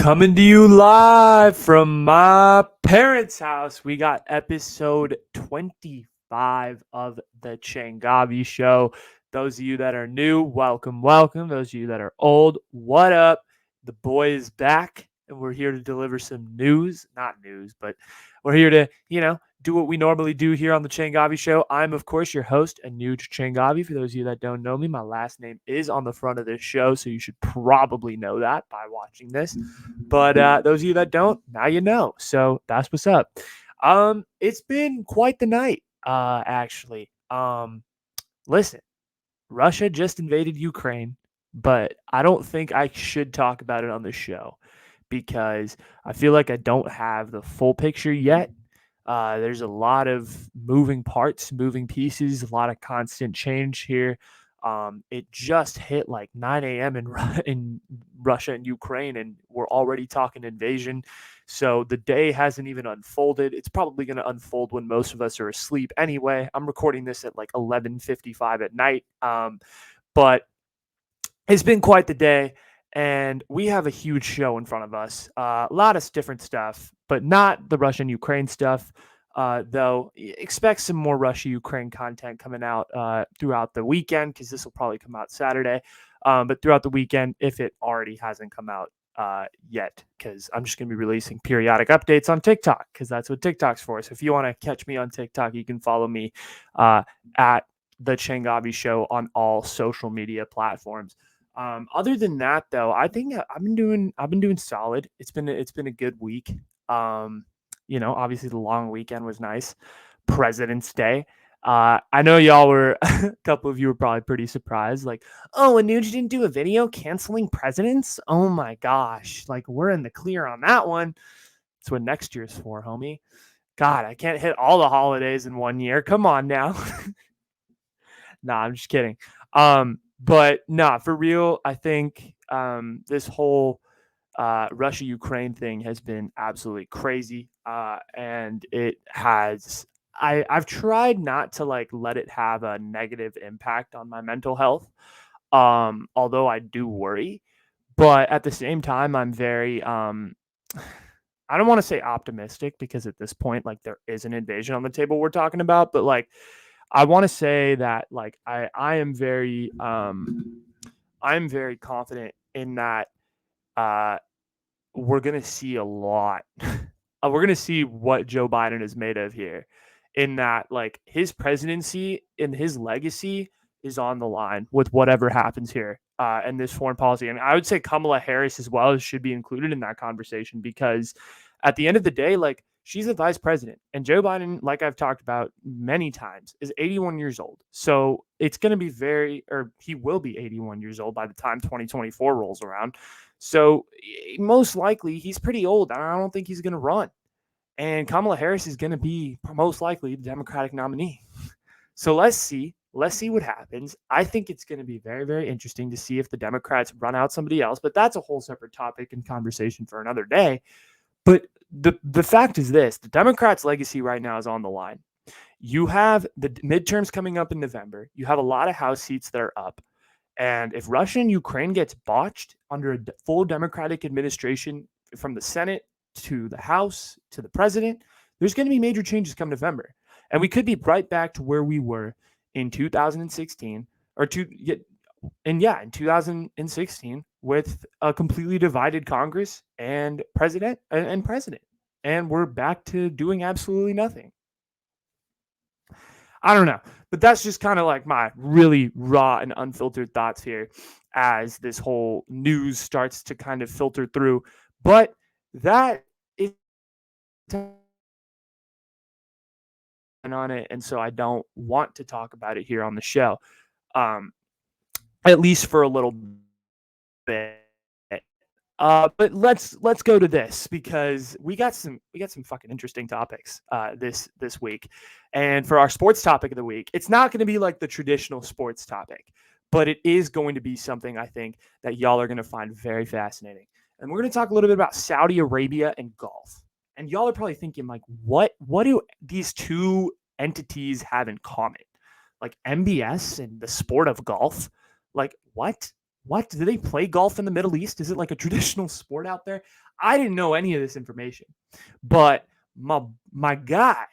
Coming to you live from my parents' house. We got episode 25 of the Changavi Show. Those of you that are new, welcome. Those of you that are old, what up? The boy is back, and we're here to deliver some news. Not news, but we're here to, do what we normally do here on the Changavi Show. I'm, of course, your host, Anuj Changavi. For those of you that don't know me, my last name is on the front of this show, so you should probably know that by watching this. But those of you that don't, now you know. So that's what's up. It's been quite the night, actually. Listen, Russia just invaded Ukraine, but I don't think I should talk about it on the show because I feel like I don't have the full picture yet. There's a lot of moving parts, moving pieces, a lot of constant change here. It just hit like 9 a.m. in Russia and Ukraine, and we're already talking invasion. So the day hasn't even unfolded. It's probably going to unfold when most of us are asleep anyway. I'm recording this at like 11:55 at night. But it's been quite the day, and we have a huge show in front of us. A lot of different stuff, but not the Russian-Ukraine stuff, though. Expect some more Russia-Ukraine content coming out throughout the weekend, because this will probably come out Saturday. But throughout the weekend, if it already hasn't come out yet, because I'm just going to be releasing periodic updates on TikTok, because that's what TikTok's for. So if you want to catch me on TikTok, you can follow me at the Changavi Show on all social media platforms. Other than that, though, I think I've been doing solid. It's been a good week. Obviously the long weekend was nice. President's Day. I know y'all were a couple of you were probably pretty surprised, like, oh, Anuj didn't do a video canceling presidents. Oh my gosh, like we're in the clear on that one. That's what next year's for, homie. God, I can't hit all the holidays in one year. Come on now. Nah, I'm just kidding. But nah, for real, I think this whole Russia-Ukraine thing has been absolutely crazy. And it has I've tried not to like let it have a negative impact on my mental health. Although I do worry, but at the same time, I'm very I don't want to say optimistic, because at this point, like, there is an invasion on the table we're talking about, but like I want to say that like I am very confident in that we're gonna see a lot. We're gonna see what Joe Biden is made of here, in that like his presidency and his legacy is on the line with whatever happens here and this foreign policy. And I would say Kamala Harris as well should be included in that conversation, because at the end of the day, like, she's the vice president, and Joe Biden, like I've talked about many times, is 81 years old. So it's going to be he will be 81 years old by the time 2024 rolls around. So most likely he's pretty old. I don't think he's going to run. And Kamala Harris is going to be most likely the Democratic nominee. So let's see what happens. I think it's going to be very, very interesting to see if the Democrats run out somebody else, but that's a whole separate topic and conversation for another day. But the fact is this: the Democrats' legacy right now is on the line. You have the midterms coming up in November. You have a lot of House seats that are up. And if Russia and Ukraine gets botched under a full Democratic administration, from the Senate to the House to the president, there's going to be major changes come November. And we could be right back to where we were in 2016 in 2016, with a completely divided Congress and president. And we're back to doing absolutely nothing. I don't know, but that's just kind of like my really raw and unfiltered thoughts here as this whole news starts to kind of filter through. But that is on it, and so I don't want to talk about it here on the show, at least for a little bit. But let's go to this, because we got some fucking interesting topics this week. And for our sports topic of the week, it's not going to be like the traditional sports topic, but it is going to be something I think that y'all are going to find very fascinating. And we're going to talk a little bit about Saudi Arabia and golf. And y'all are probably thinking, like, what do these two entities have in common? Like MBS and the sport of golf? Like, what? what? Do they play golf in the Middle East? Is it like a traditional sport out there? I didn't know any of this information. But my guy,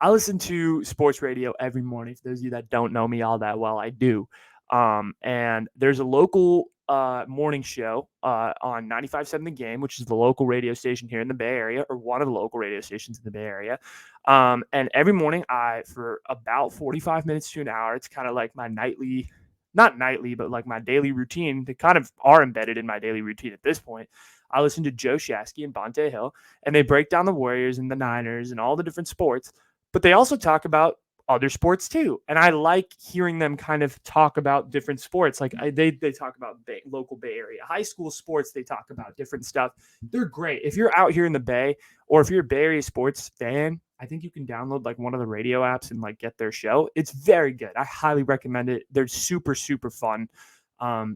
I listen to sports radio every morning. For those of you that don't know me all that well, I do. And there's a local morning show on 95.7 The Game, which is the local radio station here in the Bay Area, or one of the local radio stations in the Bay Area. And every morning, for about 45 minutes to an hour, it's kind of like my nightly, not nightly, but like my daily routine. They kind of are embedded in my daily routine at this point. I listen to Joe Shasky and Bonte Hill, and they break down the Warriors and the Niners and all the different sports, but they also talk about other sports too. And I like hearing them kind of talk about different sports. Like they talk about local Bay Area high school sports. They talk about different stuff. They're great. If you're out here in the Bay, or if you're a Bay Area sports fan, I think you can download like one of the radio apps and like get their show. It's very good. I highly recommend it. They're super, super fun.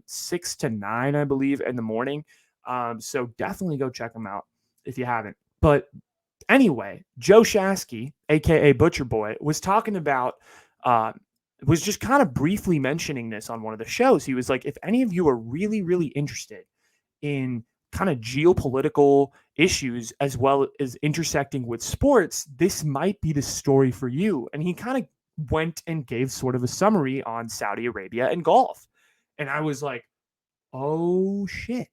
6 to 9, I believe, in the morning. So definitely go check them out if you haven't. But anyway, Joe Shasky, aka Butcher Boy, was talking about, was just kind of briefly mentioning this on one of the shows. He was like, if any of you are really, really interested in kind of geopolitical issues as well as intersecting with sports, this might be the story for you. And he kind of went and gave sort of a summary on Saudi Arabia and golf. And I was like, oh shit.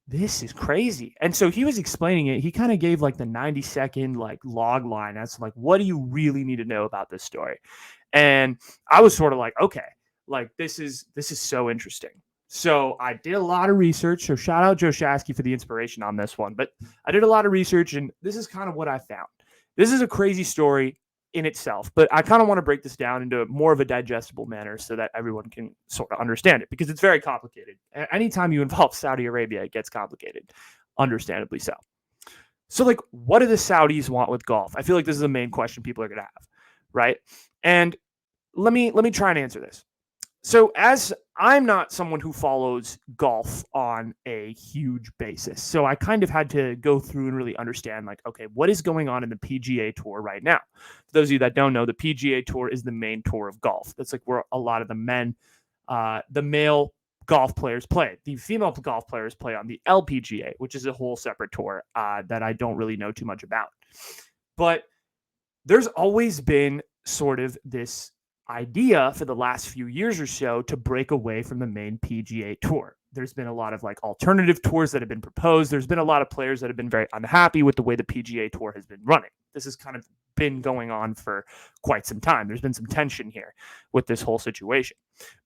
This is crazy. And so he was explaining it. He kind of gave like the 90-second like log line as to like, what do you really need to know about this story? And I was sort of like, okay, like this is so interesting. So I did a lot of research. So shout out Joe Shasky for the inspiration on this one. But I did a lot of research, and this is kind of what I found. This is a crazy story in itself, but I kind of want to break this down into more of a digestible manner so that everyone can sort of understand it, because it's very complicated. Anytime you involve Saudi Arabia, it gets complicated, understandably so. So like, what do the Saudis want with golf? I feel like this is the main question people are going to have, right? And let me try and answer this. So as I'm not someone who follows golf on a huge basis, so I kind of had to go through and really understand, like, okay, what is going on in the PGA Tour right now? For those of you that don't know, the PGA Tour is the main tour of golf. That's like where a lot of the male golf players play. The female golf players play on the LPGA, which is a whole separate tour that I don't really know too much about. But there's always been sort of this idea for the last few years or so to break away from the main PGA Tour. There's been a lot of like alternative tours that have been proposed. There's been a lot of players that have been very unhappy with the way the PGA Tour has been running. This has kind of been going on for quite some time. There's been some tension here with this whole situation.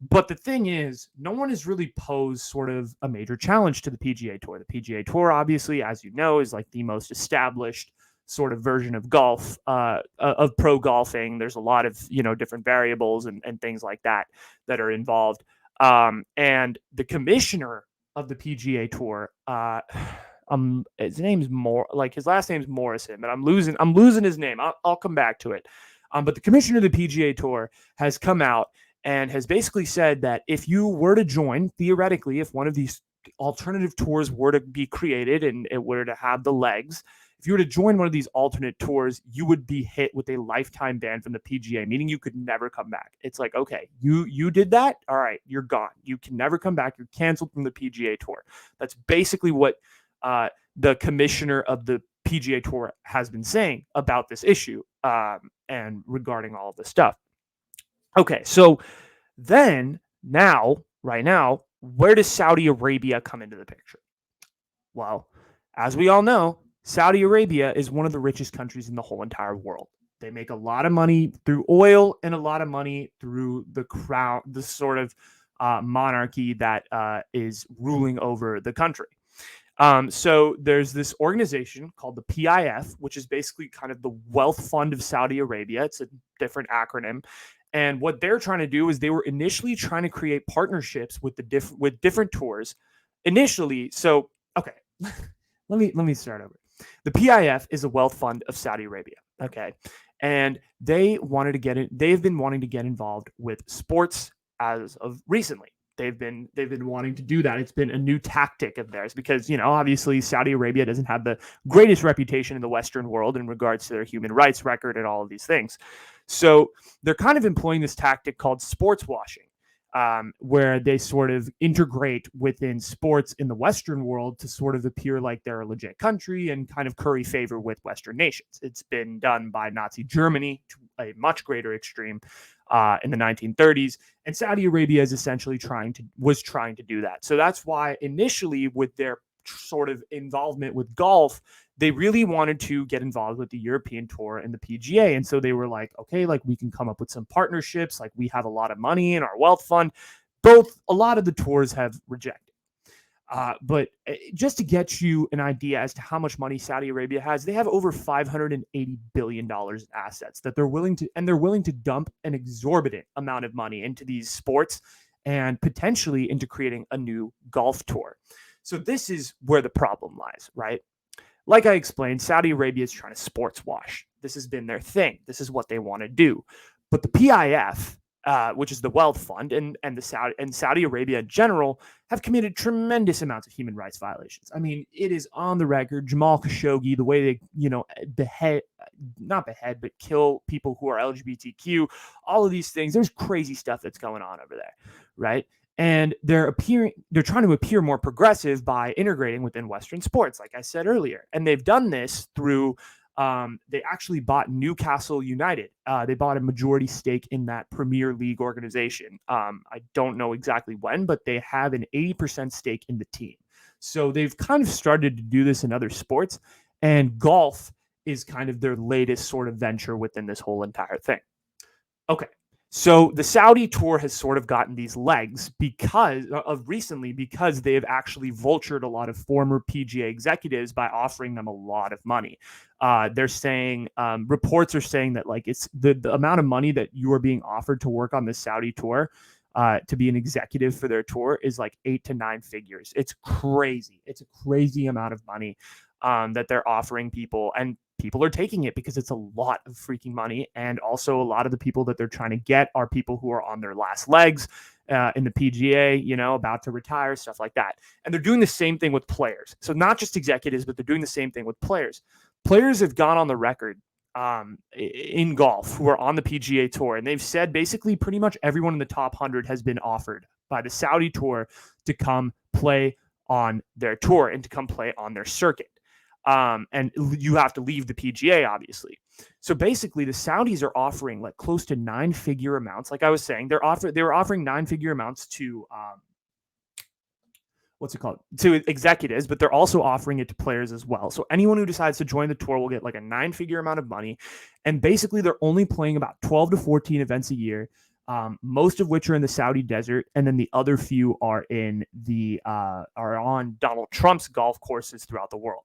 But the thing is, no one has really posed sort of a major challenge to the PGA Tour. The PGA Tour, obviously, as you know, is like the most established sort of version of golf, of pro golfing. There's a lot of, different variables and things like that are involved. And the commissioner of the PGA Tour, his name's his last name's Morrison, but I'm losing his name. I'll come back to it. But the commissioner of the PGA Tour has come out and has basically said that if you were to join, theoretically, if one of these alternative tours were to be created and it were to have the legs, if you were to join one of these alternate tours, you would be hit with a lifetime ban from the PGA, meaning you could never come back. It's like, okay, you did that? All right, you're gone. You can never come back. You're canceled from the PGA Tour. That's basically what the commissioner of the PGA Tour has been saying about this issue and regarding all of this stuff. Okay, so then right now, where does Saudi Arabia come into the picture? Well, as we all know, Saudi Arabia is one of the richest countries in the whole entire world. They make a lot of money through oil and a lot of money through the crown, the sort of monarchy that is ruling over the country. So there's this organization called the PIF, which is basically kind of the wealth fund of Saudi Arabia. It's a different acronym. And what they're trying to do is they were initially trying to create partnerships with different tours initially. So, okay, let me start over. The PIF is a wealth fund of Saudi Arabia. Okay. And they've been wanting to get involved with sports as of recently. They've been wanting to do that. It's been a new tactic of theirs because, obviously Saudi Arabia doesn't have the greatest reputation in the Western world in regards to their human rights record and all of these things. So they're kind of employing this tactic called sports washing. where they sort of integrate within sports in the Western world to sort of appear like they're a legit country and kind of curry favor with Western nations. It's been done by Nazi Germany to a much greater extreme in the 1930s, and Saudi Arabia is essentially trying to do that. So that's why initially, with their sort of involvement with golf, they really wanted to get involved with the European Tour and the PGA. And so they were like, okay, like we can come up with some partnerships. Like we have a lot of money in our wealth fund. A lot of the tours have rejected. But just to get you an idea as to how much money Saudi Arabia has, they have over $580 billion in assets that they're willing to dump an exorbitant amount of money into these sports and potentially into creating a new golf tour. So this is where the problem lies, right? Like I explained, Saudi Arabia is trying to sports wash. This has been their thing. This is what they want to do. But the PIF, which is the wealth fund, and Saudi Arabia in general, have committed tremendous amounts of human rights violations. I mean, it is on the record. Jamal Khashoggi, the way they, not behead, but kill people who are LGBTQ, all of these things. There's crazy stuff that's going on over there, right? And they're trying to appear more progressive by integrating within Western sports, like I said earlier. And they've done this through, they actually bought Newcastle United. They bought a majority stake in that Premier League organization. I don't know exactly when, but they have an 80% stake in the team. So they've kind of started to do this in other sports, and golf is kind of their latest sort of venture within this whole entire thing. Okay. So the Saudi tour has sort of gotten these legs because they have actually vultured a lot of former PGA executives by offering them a lot of money. They're saying, reports are saying that like it's the amount of money that you are being offered to work on the Saudi tour, to be an executive for their tour, is like 8 to 9 figures. It's crazy. It's a crazy amount of money that they're offering people, and people are taking it because it's a lot of freaking money. And also a lot of the people that they're trying to get are people who are on their last legs in the PGA, about to retire, stuff like that. And they're doing the same thing with players. So not just executives, but they're doing the same thing with players. Players have gone on the record in golf who are on the PGA Tour, and they've said basically pretty much everyone in the top 100 has been offered by the Saudi Tour to come play on their tour and to come play on their circuit. And you have to leave the PGA, obviously. So basically, the Saudis are offering like close to 9-figure amounts. Like I was saying, they were offering 9-figure amounts to to executives, but they're also offering it to players as well. So anyone who decides to join the tour will get like a 9-figure amount of money. And basically, they're only playing about 12 to 14 events a year. Most of which are in the Saudi desert, and then the other few are on Donald Trump's golf courses throughout the world.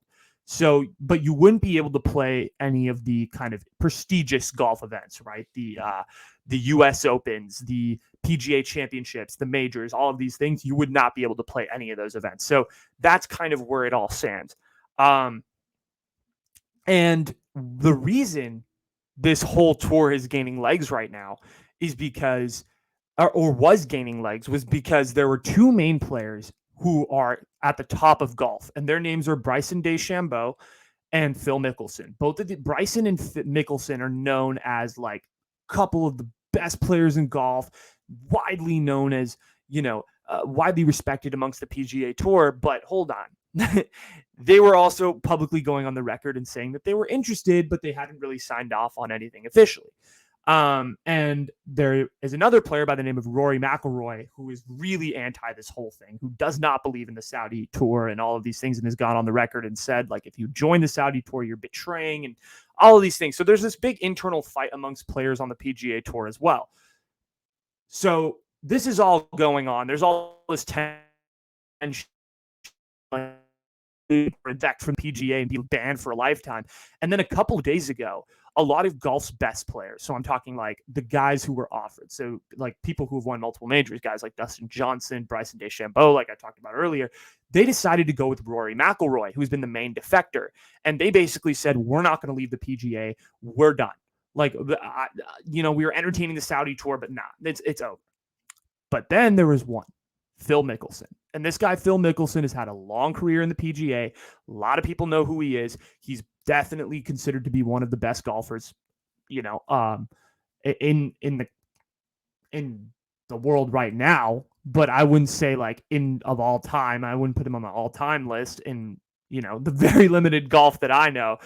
So, but you wouldn't be able to play any of the kind of prestigious golf events, right? The U.S. Opens, the PGA Championships, the majors, all of these things. You would not be able to play any of those events. So that's kind of where it all stands. And the reason this whole tour is gaining legs right now is because, or was gaining legs, was because there were two main players who are at the top of golf, and their names are Bryson DeChambeau and Phil Mickelson. Both of Bryson and Mickelson are known as like a couple of the best players in golf, widely known as, widely respected amongst the PGA Tour. But hold on. They were also publicly going on the record and saying that they were interested, but they hadn't really signed off on anything officially. And there is another player by the name of Rory Mcilroy, who is really anti this whole thing, who does not believe in the Saudi tour and all of these things, and has gone on the record and said, like, if you join the Saudi tour, you're betraying, and all of these things. So there's this big internal fight amongst players on the PGA tour as well. So this is all going on. There's all this tension from PGA and be banned for a lifetime. And then a couple of days ago, a lot of golf's best players, so I'm talking like the guys who were offered, so like people who have won multiple majors, guys like Dustin Johnson, Bryson DeChambeau, like I talked about earlier, they decided to go with Rory Mcilroy, who's been the main defector. And they basically said, we're not going to leave the PGA. We're done. Like, we were entertaining the Saudi tour, but it's over. But then there was one, Phil Mickelson. And this guy, Phil Mickelson, has had a long career in the PGA. A lot of people know who he is. He's definitely considered to be one of the best golfers, in the world right now, but I wouldn't say like of all time. I wouldn't put him on the all-time list in, the very limited golf that I know.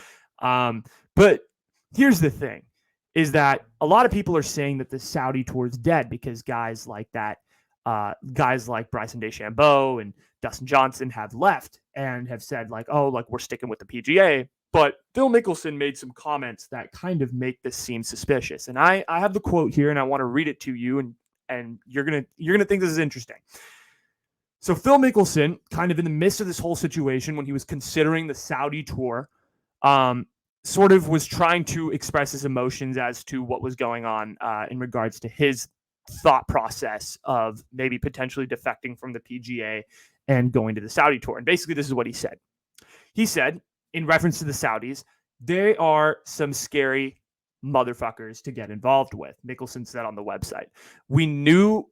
But here's the thing, is that a lot of people are saying that the Saudi tour is dead because guys like Bryson DeChambeau and Dustin Johnson have left and have said like, oh, like we're sticking with the PGA. But Phil Mickelson made some comments that kind of make this seem suspicious. And I have the quote here and I want to read it to you, and you're gonna think this is interesting. So Phil Mickelson, kind of in the midst of this whole situation when he was considering the Saudi tour, sort of was trying to express his emotions as to what was going on in regards to his thought process of maybe potentially defecting from the PGA and going to the Saudi tour. And basically this is what he said. He said, in reference to the Saudis, they are some scary motherfuckers to get involved with. Nicholson said on the website, we know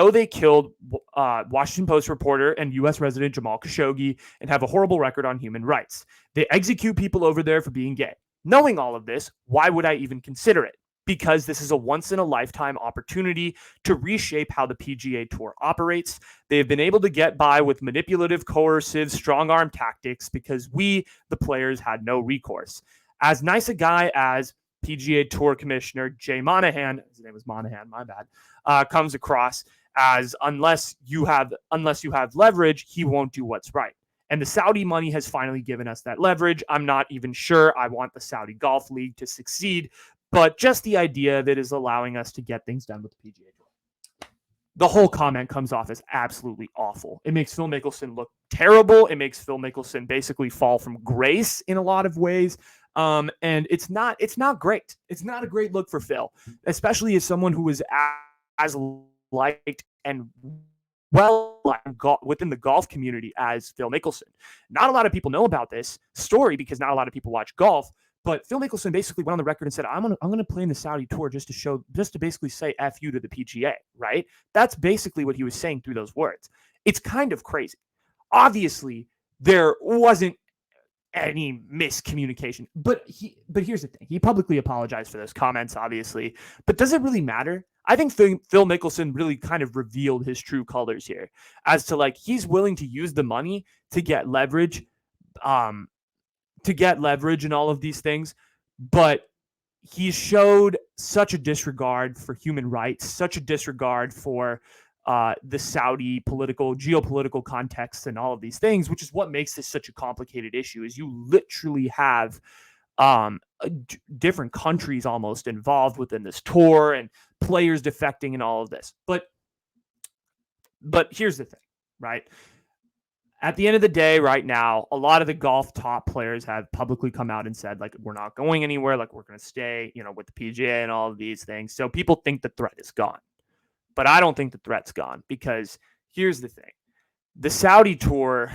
they killed Washington Post reporter and U.S. resident Jamal Khashoggi and have a horrible record on human rights. They execute people over there for being gay. Knowing all of this, why would I even consider it? Because this is a once-in-a-lifetime opportunity to reshape how the PGA Tour operates. They have been able to get by with manipulative, coercive, strong-arm tactics because we, the players, had no recourse. As nice a guy as PGA Tour Commissioner Jay Monahan, his name was Monahan, my bad, comes across as unless you have leverage, he won't do what's right. And the Saudi money has finally given us that leverage. I'm not even sure I want the Saudi Golf League to succeed, but just the idea of it is allowing us to get things done with the PGA Tour. The whole comment comes off as absolutely awful. It makes Phil Mickelson look terrible. It makes Phil Mickelson basically fall from grace in a lot of ways. And it's not great. It's not a great look for Phil, especially as someone who is as liked and well within the golf community as Phil Mickelson. Not a lot of people know about this story because not a lot of people watch golf. But Phil Mickelson basically went on the record and said, I'm gonna play in the Saudi tour just to basically say F you to the PGA, right? That's basically what he was saying through those words. It's kind of crazy. Obviously, there wasn't any miscommunication, but here's the thing. He publicly apologized for those comments, obviously, but does it really matter? I think Phil Mickelson really kind of revealed his true colors here as to like, he's willing to use the money to get leverage, and all of these things, but he showed such a disregard for human rights, such a disregard for the Saudi geopolitical context and all of these things, which is what makes this such a complicated issue, is you literally have different countries almost involved within this tour and players defecting and all of this. But here's the thing, right? At the end of the day, right now, a lot of the golf top players have publicly come out and said, like, we're not going anywhere. Like, we're going to stay, with the PGA and all of these things. So people think the threat is gone. But I don't think the threat's gone, because here's the thing. The Saudi tour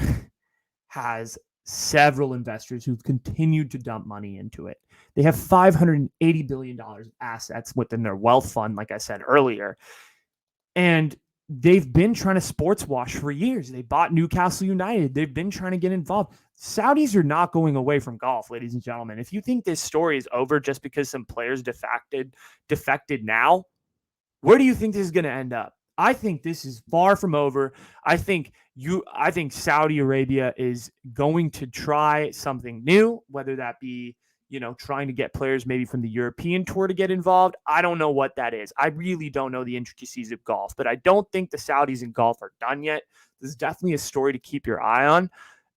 has several investors who've continued to dump money into it. They have $580 billion of assets within their wealth fund, like I said earlier. And they've been trying to sports wash for years. They bought Newcastle United. They've been trying to get involved. Saudis are not going away from golf, ladies and gentlemen. If you think this story is over just because some players defected now, where do you think this is going to end up? I think this is far from over. I think Saudi Arabia is going to try something new, whether that be, trying to get players maybe from the European tour to get involved. I don't know what that is. I really don't know the intricacies of golf, but I don't think the Saudis in golf are done yet. This is definitely a story to keep your eye on.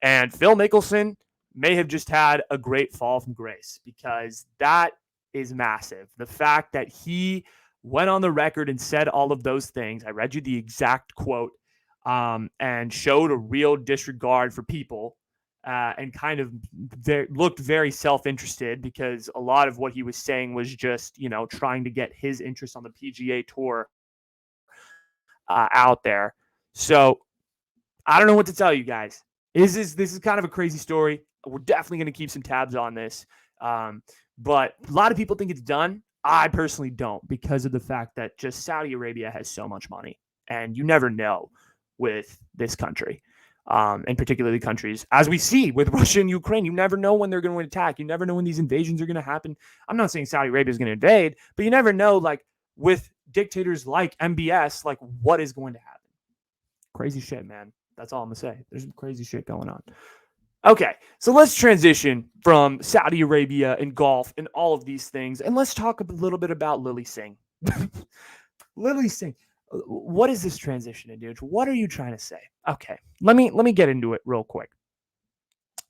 And Phil Mickelson may have just had a great fall from grace, because that is massive. The fact that he went on the record and said all of those things. I read you the exact quote, and showed a real disregard for people, and kind of looked very self-interested, because a lot of what he was saying was just, trying to get his interest on the PGA Tour out there. So I don't know what to tell you guys. This is kind of a crazy story. We're definitely going to keep some tabs on this. But a lot of people think it's done. I personally don't, because of the fact that just Saudi Arabia has so much money, and you never know with this country, and particularly countries, as we see with Russia and Ukraine. You never know when they're going to attack. You never know when these invasions are going to happen. I'm not saying Saudi Arabia is going to invade, but you never know, like with dictators like MBS, like what is going to happen? Crazy shit, man. That's all I'm gonna say. There's some crazy shit going on. Okay, so let's transition from Saudi Arabia and golf and all of these things, and let's talk a little bit about Lily Singh. Lily Singh, what is this transition, Anuj? What are you trying to say? Okay, let me get into it real quick.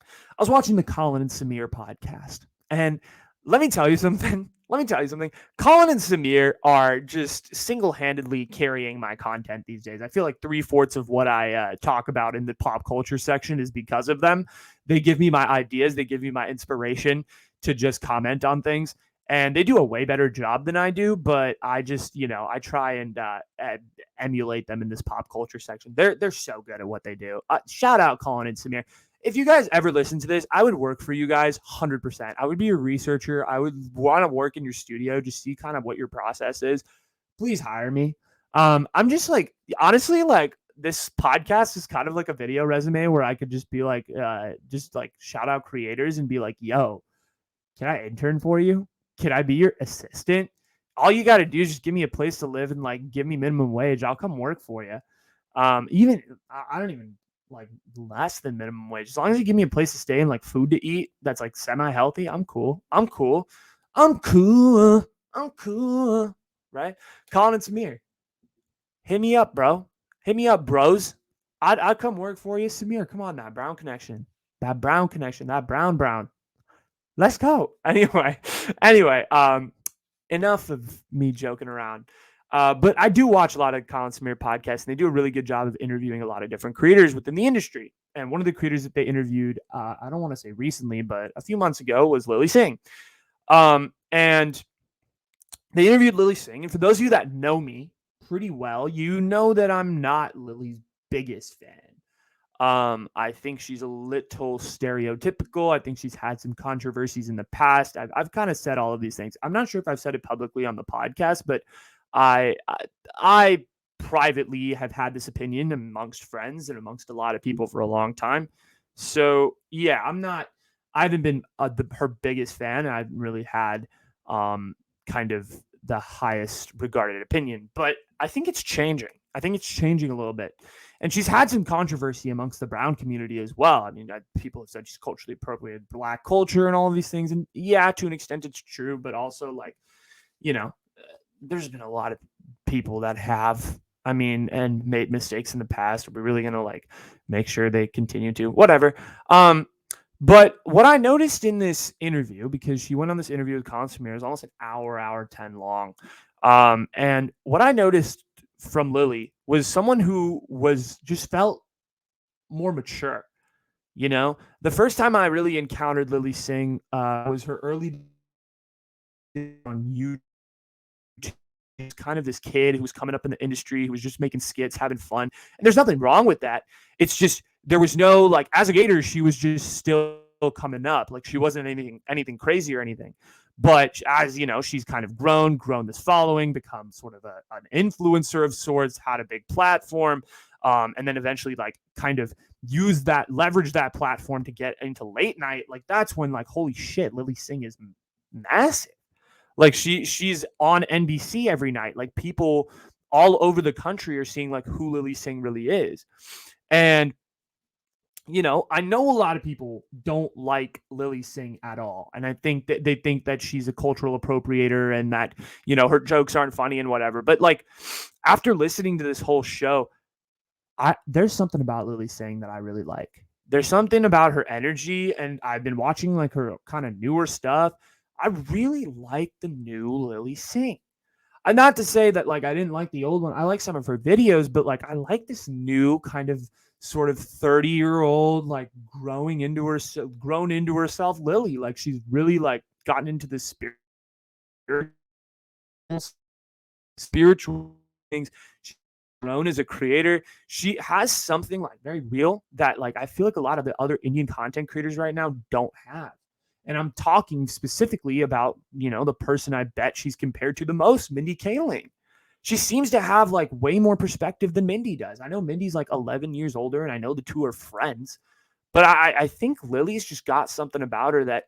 I was watching the Colin and Samir podcast, and let me tell you something. Let me tell you something. Colin and Samir are just single-handedly carrying my content these days. I feel like 3/4 of what I talk about in the pop culture section is because of them. They give me my ideas. They give me my inspiration to just comment on things. And they do a way better job than I do, but I just, I try and emulate them in this pop culture section. They're so good at what they do. Shout out Colin and Samir. If you guys ever listen to this, I would work for you guys 100%. I would be a researcher. I would want to work in your studio, just see kind of what your process is. Please hire me. I'm just like, honestly, like this podcast is kind of like a video resume where I could just be like, just like shout out creators and be like, yo, can I intern for you? Can I be your assistant? All you got to do is just give me a place to live and like give me minimum wage. I'll come work for you. Even I don't even like less than minimum wage. As long as you give me a place to stay and like food to eat that's like semi-healthy, I'm cool. I'm cool. I'm cool. I'm cool. Right? Colin and Samir. Hit me up, bro. Hit me up, bros. I'd come work for you. Samir, come on, that brown connection. That brown connection. That brown. Let's go. Anyway, enough of me joking around. But I do watch a lot of Colin Samir podcasts, and they do a really good job of interviewing a lot of different creators within the industry. And one of the creators that they interviewed, I don't want to say recently, but a few months ago, was Lily Singh. And they interviewed Lily Singh. And for those of you that know me pretty well, you know that I'm not Lily's biggest fan. I think she's a little stereotypical. I think she's had some controversies in the past. I've kind of said all of these things. I'm not sure if I've said it publicly on the podcast, but I privately have had this opinion amongst friends and amongst a lot of people for a long time. So yeah, I haven't been her biggest fan. I haven't really had kind of the highest regarded opinion, but I think it's changing. I think it's changing a little bit. And she's had some controversy amongst the brown community as well. I mean, people have said she's culturally appropriated Black culture and all of these things. And yeah, to an extent it's true, but also like, there's been a lot of people that have, and made mistakes in the past. We're really going to like make sure they continue to, whatever. But what I noticed in this interview, because she went on this interview with Colin Samir, it was almost an hour 10 long. And what I noticed from Lily was someone who just felt more mature. The first time I really encountered Lily Singh was her early on YouTube. She's kind of this kid who was coming up in the industry, who was just making skits, having fun. And there's nothing wrong with that. It's just, there was no, like, as a gator, she was just still coming up. Like, she wasn't anything crazy or anything. But as she's kind of grown this following, become sort of an influencer of sorts, had a big platform, and then eventually like kind of leverage that platform to get into late night. Like that's when like, holy shit, Lily Singh is massive. Like she's on NBC every night. Like people all over the country are seeing like who Lily Singh really is. And I know a lot of people don't like Lily Singh at all. And I think that they think that she's a cultural appropriator and that, her jokes aren't funny and whatever. But like after listening to this whole show, there's something about Lily Singh that I really like. There's something about her energy, and I've been watching like her kind of newer stuff. I really like the new Lily Singh. And not to say that like I didn't like the old one. I like some of her videos, but like I like this new kind of sort of 30-year-old like grown into herself Lily. Like she's really like gotten into the spiritual things. She's grown as a creator. She has something like very real that like I feel like a lot of the other Indian content creators right now don't have. And I'm talking specifically about, the person I bet she's compared to the most, Mindy Kaling. She seems to have like way more perspective than Mindy does. I know Mindy's like 11 years older, and I know the two are friends. But I think Lily's just got something about her that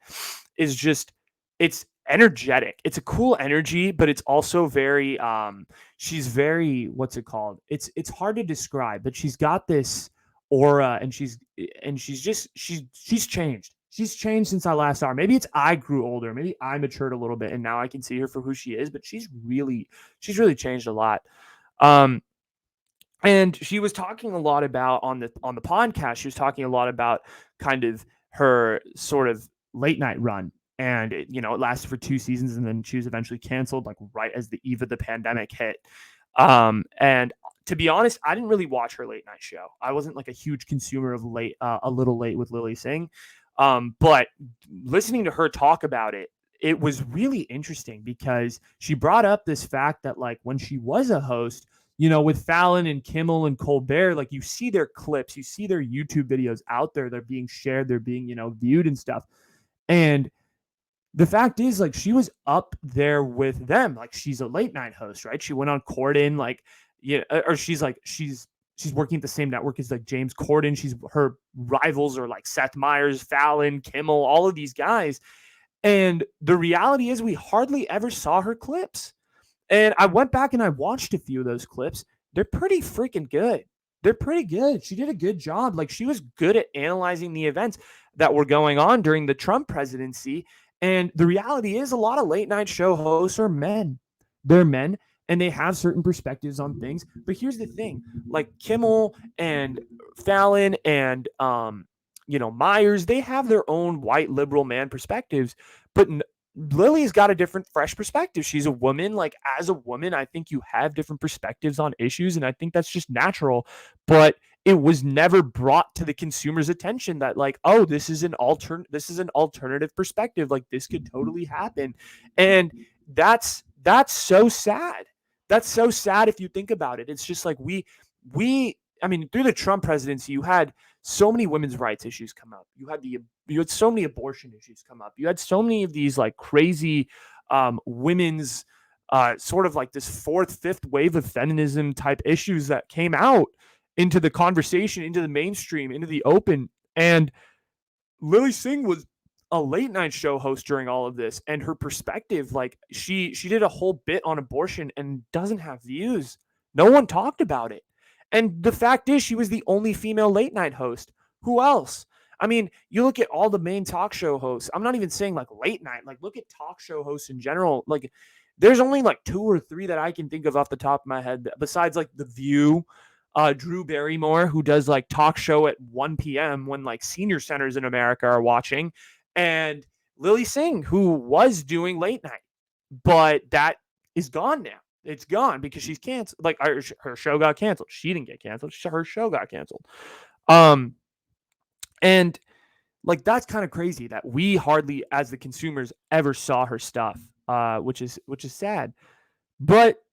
is just, it's energetic. It's a cool energy, but it's also very she's very, what's it called? It's hard to describe, but she's got this aura, and she's changed. She's changed since I last saw her. Maybe it's I grew older, maybe I matured a little bit, and now I can see her for who she is, but she's really changed a lot. Um and she was talking a lot about on the podcast. She was talking a lot about kind of her sort of late night run, and it lasted for 2 seasons, and then she was eventually canceled, like right as the eve of the pandemic hit. And to be honest, I didn't really watch her late night show. I wasn't like a huge consumer of a little late with Lily Singh. But listening to her talk about it, it was really interesting because she brought up this fact that, like, when she was a host, with Fallon and Kimmel and Colbert, like, you see their clips, you see their YouTube videos out there, they're being shared, they're being, viewed and stuff. And the fact is, like, she was up there with them. Like, she's a late night host, right? She went on Corden, like, or she's working at the same network as like James Corden. Her rivals are like Seth Meyers, Fallon, Kimmel, all of these guys. And the reality is we hardly ever saw her clips. And I went back and I watched a few of those clips. They're pretty freaking good. They're pretty good. She did a good job. Like, she was good at analyzing the events that were going on during the Trump presidency. And the reality is, a lot of late night show hosts are men. They're men, and they have certain perspectives on things. But here's the thing, like Kimmel and Fallon and Myers, they have their own white liberal man perspectives, but Lily's got a different, fresh perspective. She's a woman. Like, as a woman, I think you have different perspectives on issues, and I think that's just natural. But it was never brought to the consumer's attention that, like, oh, this is an alternative perspective. Like, this could totally happen, and that's so sad. That's so sad if you think about it. It's just like I mean, through the Trump presidency, you had so many women's rights issues come up. You had so many abortion issues come up. You had so many of these like crazy women's sort of like this fourth, fifth wave of feminism type issues that came out into the conversation, into the mainstream, into the open. And Lily Singh was a late night show host during all of this, and her perspective, like, she did a whole bit on abortion and doesn't have views. No one talked about it. And the fact is, she was the only female late night host. Who else? I mean, you look at all the main talk show hosts. I'm not even saying like late night. Like, look at talk show hosts in general. Like, there's only like 2 or 3 that I can think of off the top of my head, besides like The View, Drew Barrymore, who does like talk show at 1 p.m. when like senior centers in America are watching, and Lily Singh, who was doing late night, but that is gone now. It's gone because she's canceled. Like, her show got canceled. She didn't get canceled. Her show got canceled. And like, that's kind of crazy that we hardly, as the consumers, ever saw her stuff, which is sad. But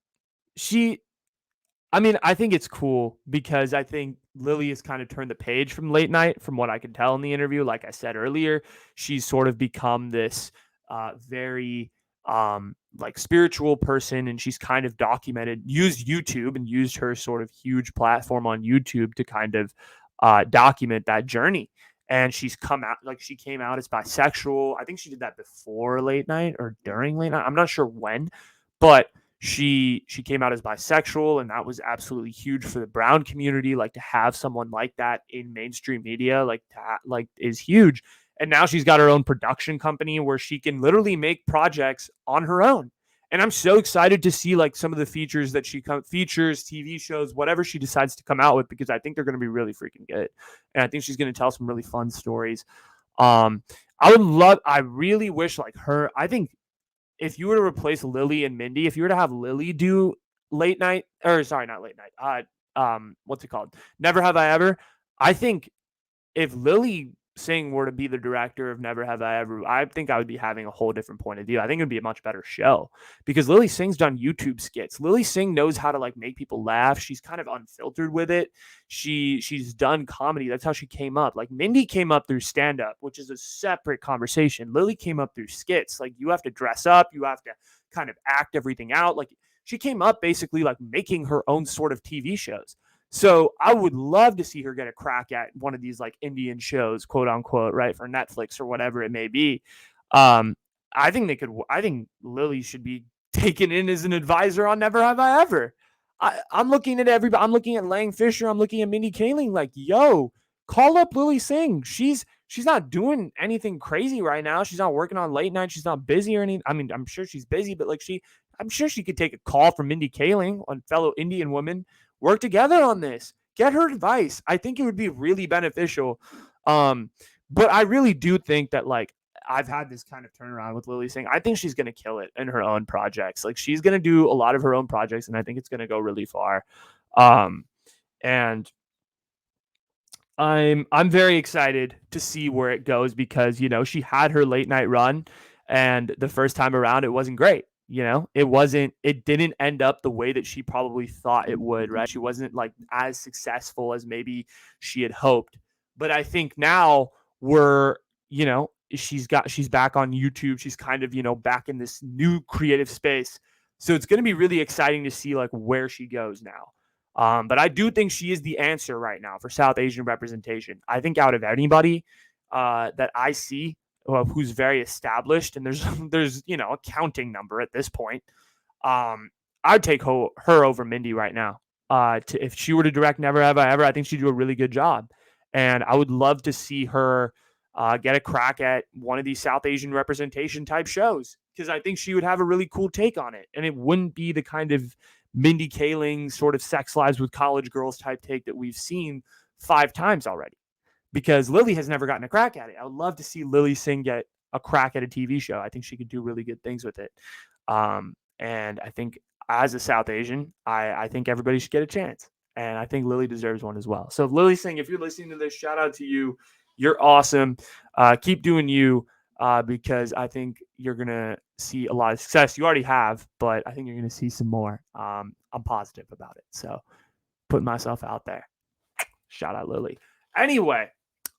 I think it's cool because I think Lily has kind of turned the page from late night, from what I could tell in the interview. Like I said earlier, she's sort of become this very like spiritual person, and she's kind of used YouTube and used her sort of huge platform on YouTube to kind of document that journey. And she came out as bisexual. I think she did that before late night or during late night. I'm not sure when, but she came out as bisexual, and that was absolutely huge for the brown community. Like, to have someone like that in mainstream media, is huge. And now she's got her own production company where she can literally make projects on her own. And I'm so excited to see like some of the features that features, TV shows, whatever she decides to come out with, because I think they're going to be really freaking good. And I think she's going to tell some really fun stories. I really wish like her, I think if you were to replace Lily and Mindy, if you were to have Lily do late night, or sorry, not late night, what's it called? Never Have I Ever. I think if Lily Singh were to be the director of Never Have I Ever, I think I would be having a whole different point of view. I think it would be a much better show because Lily Singh's done YouTube skits. Lily Singh knows how to like make people laugh. She's kind of unfiltered with it. She's done comedy. That's how she came up. Like, Mindy came up through stand-up, which is a separate conversation. Lily came up through skits. Like, you have to dress up. You have to kind of act everything out. Like, she came up basically like making her own sort of TV shows. So I would love to see her get a crack at one of these like Indian shows, quote unquote, right, for Netflix or whatever it may be. I think Lily should be taken in as an advisor on Never Have I Ever. I'm looking at everybody. I'm looking at Lang Fisher. I'm looking at Mindy Kaling. Like, yo, call up Lily Singh. She's not doing anything crazy right now. She's not working on late night. She's not busy or anything. I mean, I'm sure she's busy, but like I'm sure she could take a call from Mindy Kaling, on fellow Indian woman. Work together on this. Get her advice. I think it would be really beneficial. But I really do think that, like, I've had this kind of turnaround with Lily Singh. I think she's going to kill it in her own projects. Like, she's going to do a lot of her own projects, and I think it's going to go really far. And I'm very excited to see where it goes because, you know, she had her late night run, and the first time around it wasn't great. You know, it didn't end up the way that she probably thought it would, right? She wasn't like as successful as maybe she had hoped. But I think now she's back on YouTube. She's kind of, back in this new creative space. So it's going to be really exciting to see like where she goes now. But I do think she is the answer right now for South Asian representation. I think out of anybody that I see who's very established, and there's a counting number at this point, I'd take her over Mindy right now. If she were to direct Never Have I Ever, I think she'd do a really good job. And I would love to see her get a crack at one of these South Asian representation type shows, because I think she would have a really cool take on it. And it wouldn't be the kind of Mindy Kaling sort of sex lives with college girls type take that we've seen 5 times already, because Lily has never gotten a crack at it. I would love to see Lily Singh get a crack at a TV show. I think she could do really good things with it. And I think as a South Asian, I think everybody should get a chance. And I think Lily deserves one as well. So Lily Singh, if you're listening to this, shout out to you. You're awesome. Keep doing you, because I think you're going to see a lot of success. You already have, but I think you're going to see some more. I'm positive about it. So putting myself out there. Shout out Lily. Anyway,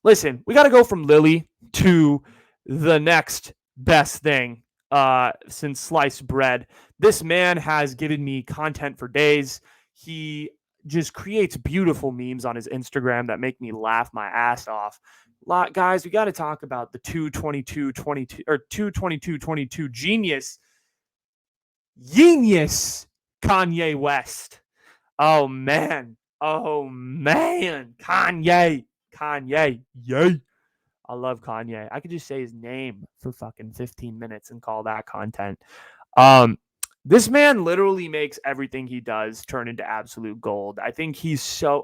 listen, we got to go from Lily to the next best thing since sliced bread. This man has given me content for days. He just creates beautiful memes on his Instagram that make me laugh my ass off. Guys, we got to talk about the 222 genius Kanye West. Oh man, Kanye, yay. I love Kanye. I could just say his name for fucking 15 minutes and call that content. This man literally makes everything he does turn into absolute gold. I think he's so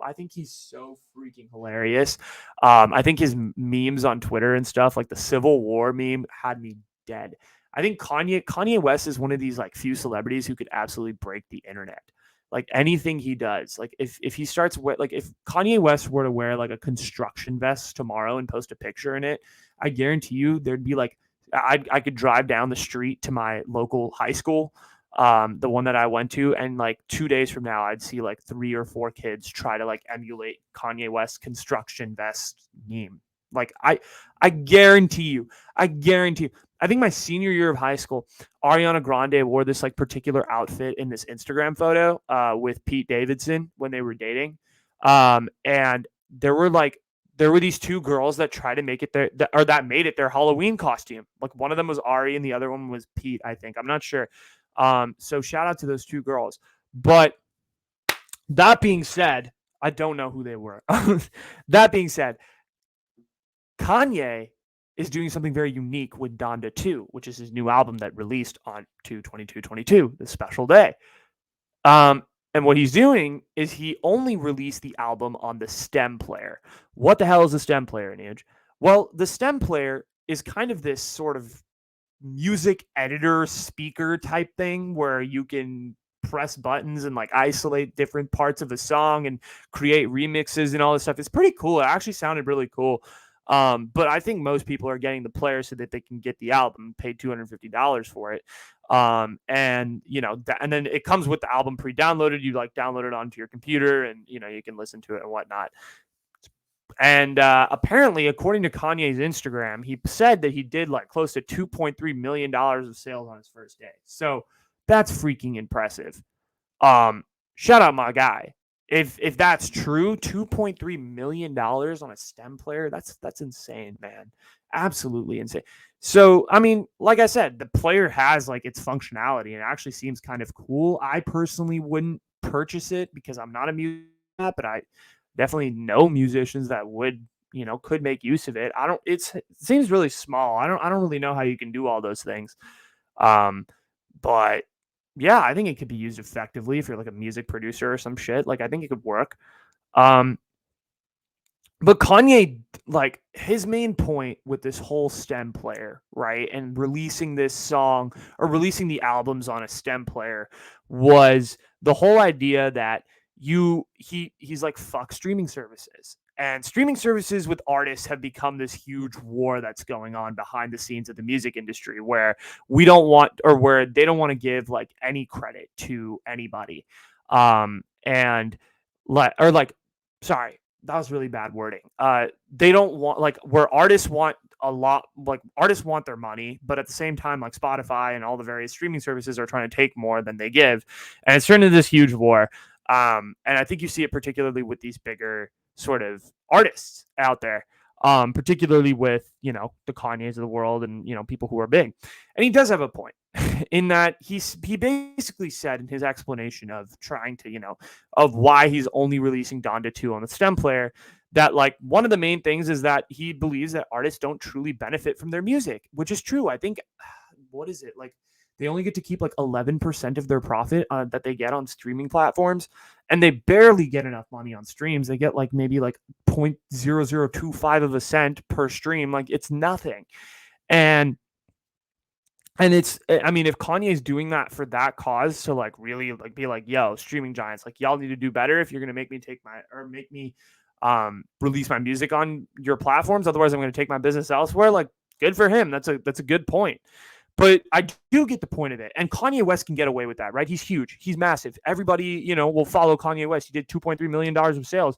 freaking hilarious. I think his memes on Twitter and stuff, like the Civil War meme, had me dead. I think Kanye West is one of these like few celebrities who could absolutely break the internet. Like anything he does, like if he starts if Kanye West were to wear like a construction vest tomorrow and post a picture in it, I guarantee you there'd be like I could drive down the street to my local high school, the one that I went to, and like 2 days from now, I'd see like 3 or 4 kids try to like emulate Kanye West construction vest meme. Like I guarantee you. I think my senior year of high school, Ariana Grande wore this like particular outfit in this Instagram photo with Pete Davidson when they were dating. And there were these 2 girls that tried to make it that made it their Halloween costume. Like one of them was Ari and the other one was Pete, I think. I'm not sure. So shout out to those 2 girls. But that being said, I don't know who they were. That being said, Kanye is doing something very unique with Donda 2, which is his new album that released on 2/22/22, the special day. And what he's doing is he only released the album on the stem player. What the hell is a stem player, Anuj? Well, the stem player is kind of this sort of music editor speaker type thing where you can press buttons and like isolate different parts of a song and create remixes and all this stuff. It's pretty cool. It actually sounded really cool. But I think most people are getting the player so that they can get the album, pay $250 for it. And then it comes with the album pre-downloaded. You like download it onto your computer and, you can listen to it and whatnot. And apparently, according to Kanye's Instagram, he said that he did like close to $2.3 million of sales on his first day. So that's freaking impressive. Shout out my guy. if that's true, $2.3 million on a STEM player, that's insane, man. Absolutely insane. So, I mean, like I said, the player has like its functionality and it actually seems kind of cool. I personally wouldn't purchase it because I'm not a musician, but I definitely know musicians that would, could make use of it. It seems really small. I don't really know how you can do all those things. Um, but yeah, I think it could be used effectively if you're like a music producer or some shit. Like I think it could work. Um, but Kanye, like his main point with this whole STEM player, right, and releasing this song or releasing the albums on a STEM player was the whole idea that he's like fuck streaming services. And streaming services with artists have become this huge war that's going on behind the scenes of the music industry where we don't want or where they don't want to give like any credit to anybody. And like sorry, that was really bad wording. They don't want like where artists want a lot, like artists want their money, but at the same time, like Spotify and all the various streaming services are trying to take more than they give, and it's turned into this huge war. And I think you see it particularly with these bigger sort of artists out there, particularly with the Kanyes of the world and people who are big. And he does have a point in that he basically said in his explanation of trying to of why he's only releasing Donda 2 on the STEM player that like one of the main things is that he believes that artists don't truly benefit from their music, which is true. I think what is it like they only get to keep like 11% of their profit that they get on streaming platforms, and they barely get enough money on streams. They get like maybe like 0.0025 of a cent per stream. Like it's nothing. And it's, I mean, if Kanye's doing that for that cause to like really like be like, yo, streaming giants, like y'all need to do better if you're gonna make me release my music on your platforms. Otherwise, I'm gonna take my business elsewhere. Like, good for him. That's a good point. But I do get the point of it. And Kanye West can get away with that, right? He's huge. He's massive. Everybody, will follow Kanye West. He did $2.3 million of sales.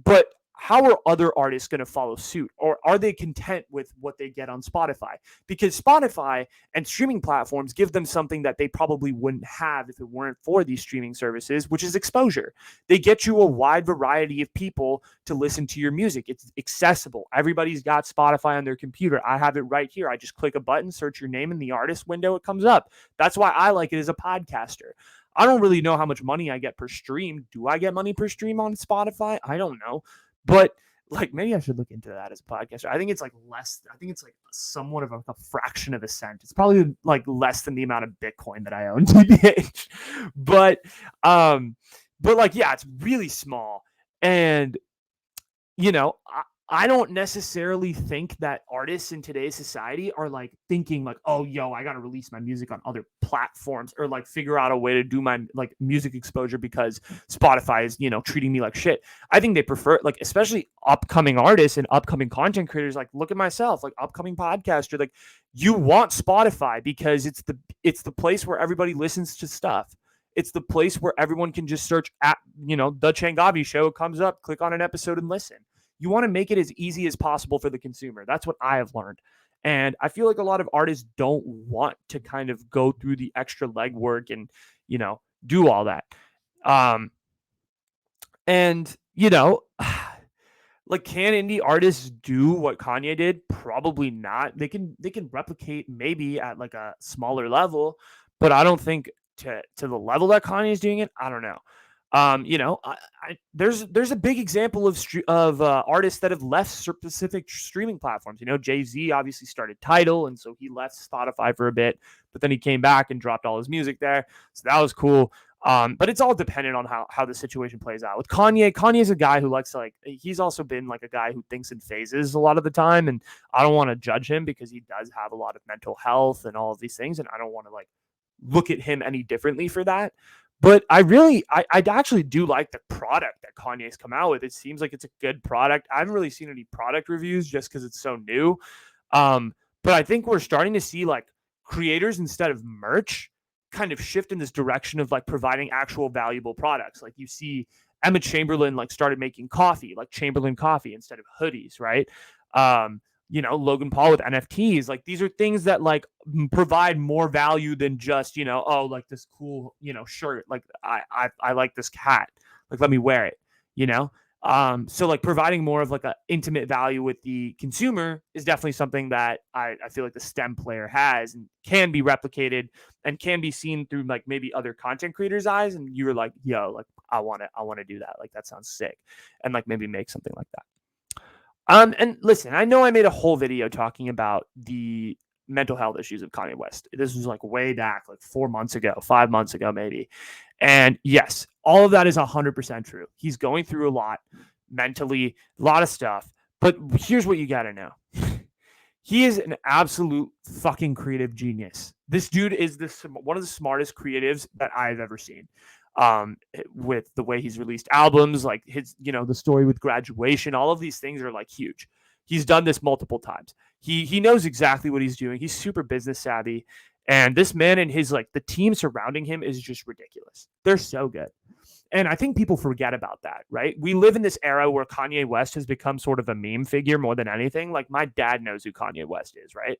But how are other artists going to follow suit? Or are they content with what they get on Spotify? Because Spotify and streaming platforms give them something that they probably wouldn't have if it weren't for these streaming services, which is exposure. They get you a wide variety of people to listen to your music. It's accessible. Everybody's got Spotify on their computer. I have it right here. I just click a button, search your name in the artist window, it comes up. That's why I like it as a podcaster. I don't really know how much money I get per stream. Do I get money per stream on Spotify? I don't know. But like maybe I should look into that as a podcaster. I think it's like less. I think it's like somewhat of a fraction of a cent. It's probably like less than the amount of Bitcoin that I own, TBH. But like yeah, it's really small. And I don't necessarily think that artists in today's society are like thinking like, oh, yo, I got to release my music on other platforms or like figure out a way to do my like music exposure because Spotify is, treating me like shit. I think they prefer like, especially upcoming artists and upcoming content creators. Like look at myself, like upcoming podcaster, like you want Spotify because it's the place where everybody listens to stuff. It's the place where everyone can just search at, the Changavi Show. It comes up, click on an episode and listen. You want to make it as easy as possible for the consumer. That's what I have learned. And I feel like a lot of artists don't want to kind of go through the extra legwork and, do all that. And, like can indie artists do what Kanye did? Probably not. They can replicate maybe at like a smaller level, but I don't think to the level that Kanye is doing it. I don't know. There's a big example of artists that have left specific streaming platforms. Jay-Z obviously started Tidal, and so he left Spotify for a bit, but then he came back and dropped all his music there. So that was cool. But it's all dependent on how the situation plays out. With Kanye's a guy who likes to he's also been like a guy who thinks in phases a lot of the time, and I don't want to judge him because he does have a lot of mental health and all of these things, and I don't want to look at him any differently for that. But I actually do like the product that Kanye's come out with. It seems like it's a good product. I haven't really seen any product reviews just because it's so new. But I think we're starting to see like creators instead of merch kind of shift in this direction of like providing actual valuable products. Like you see Emma Chamberlain like started making coffee, like Chamberlain coffee instead of hoodies, right? Logan Paul with NFTs. Like these are things that like provide more value than just, oh, like this cool, shirt. Like I like this hat. Like, let me wear it, you know? So like providing more of like a intimate value with the consumer is definitely something that I feel like the STEM player has and can be replicated and can be seen through like maybe other content creators' eyes. And you're like, yo, like I want to do that. Like that sounds sick. And like maybe make something like that. And listen, I know I made a whole video talking about the mental health issues of Kanye West. This was like way back, like 4 months ago, 5 months ago, maybe. And yes, all of that is 100% true. He's going through a lot mentally, a lot of stuff. But here's what you got to know. He is an absolute fucking creative genius. This dude is one of the smartest creatives that I've ever seen. With the way he's released albums, like his, the story with Graduation, all of these things are like huge. He's done this multiple times. He knows exactly what he's doing. He's super business savvy. And this man and his like the team surrounding him is just ridiculous. They're so good. And I think people forget about that, right? We live in this era where Kanye West has become sort of a meme figure more than anything. Like my dad knows who Kanye West is, right?